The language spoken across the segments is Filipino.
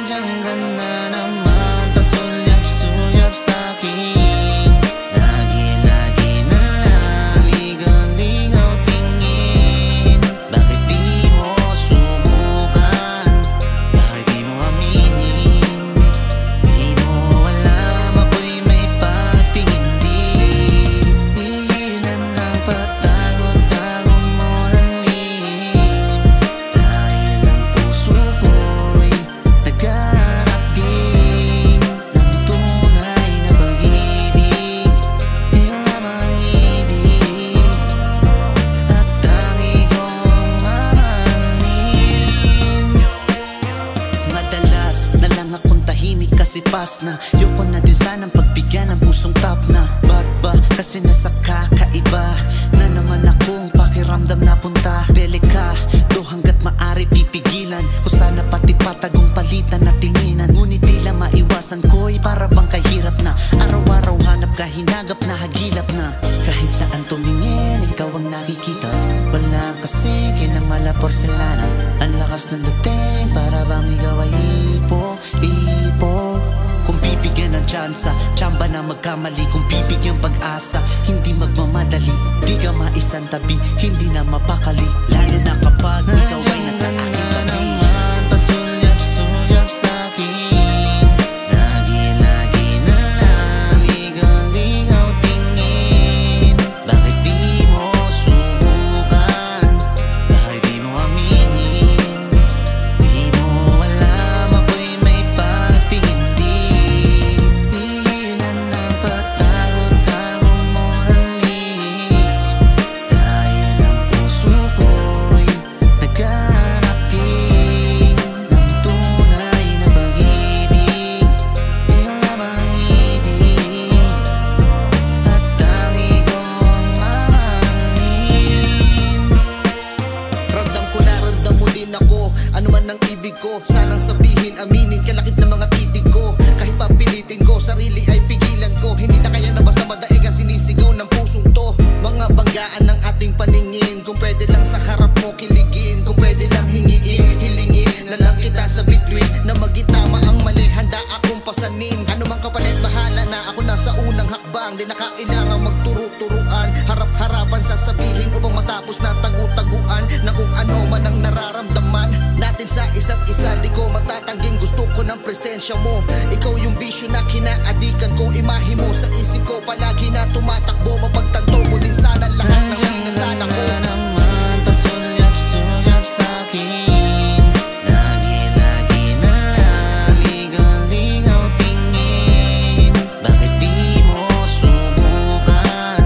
Nandiyan ka na naman, pasulyap-sulyap sa'kin. Lagi-lagi na lang, ligaw-ligaw tingin. Bakit di mo subukan? Bakit di mo aminin? Di mo alam ako'y may pagtingin din. Ilan ang patago-tago mo ng lihim. Dahil ang puso ko'y naghanap din ng tunay na pag-ibig. Iyong lamang ibig at tangi kong mamahalin. Madalas na lang akong tahimik kasi pas na. Yoko na din sanang pagbigyan ng pusong tap na. Ba't ba? Kasi nasa kakaiba na naman akong pakiramdam na punta. Delikado hanggat maari pipigilan ko sana pati patagong palitan na tinginan. Ngunit tila maiwasan ko'y para bang kahirap na. Araw-araw hanap ka, hinagap na, hagilap na. Kahit saan tumingin, ikaw ang nakikita. Wala kasi kinamala porselana. Ang lakas ng dating, para bang ikaw ay ipo. Kung bibigyan ng tsansa, tsamba na magkamali. Kung bibigyan pag-asa, hindi magmamadali. Di ka maisang tabi, hindi na mapakali. Lalo na kapag ikaw ay nasa aking tabi. Pasulyap-sulyap sa'kin. Lagi-lagi na lang, ligaw-ligaw tingin. Bakit di mo subukan? Bakit di mo aminin? Di mo alam ako'y may pagtingin din. Ilan ang patago-tago mo ng lihim. Dahil ang puso ko'y naghanap din ng tunay na pag-ibig. Iyong lamang ibig at tangi kong mamahalin. Ramdam ko na, ramdam mo din ako. Ano man ang ibig ko, sanang sabihin, aminin. Kalakip ng mga titig ko, kahit papilitin ko, sarili ay pigilan ko. Hindi na kaya na basta madaig ang sinisigaw ng pusong to. Mga banggaan ng ating paningin. Kung pwede lang sa harap mo kiligin. Kung pwede lang hingiin, hilingin na lang kita sa bituin. Na magitama ang mali, handa akong pasanin. Ano mang kapalit, bahala na. Ako nasa unang hakbang, di na kailangang magturo-turuan. Harap-harapan sasabihin upang matapos na tagu-taguan na kung ano man ang nararamdaman natin sa isa't isa. Di ko matatangging, gusto ko ng presensya mo. Ikaw yung bisyo na kinaadikan ko. Imahe mo sa isip ko, palagi na tumatakbo. Mapagtanto mo din sana lahat ng sinasana ko. Nandiyan ka naman, pasulyap-sulyap sa'kin. Lagi-lagi na lang, ligaw-ligaw tingin. Bakit di mo subukan?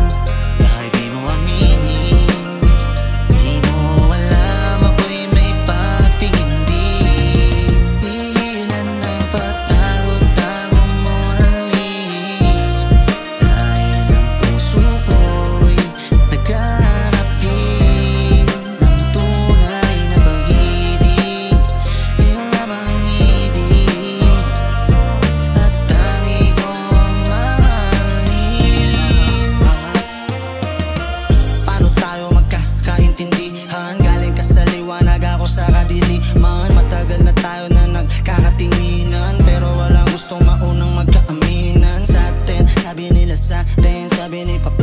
Bakit di mo aminin? Di mo alam ako'y may pagtingin din. Ilan ang patago-tago mo ng lihim. Dahil ang puso ko'y naghanap din ng tunay na pag-ibig. Iyong lamang ibig at tangi kong mamahalin. Paano tayo magkakaintindihan? Galing ka sa liwanag, ako sa kadiliman. Matagal na tayo na nagkakatinginan, pero walang gustong maunang magkaaminan sa atin. Sabi nila sa atin, sabi ni Papa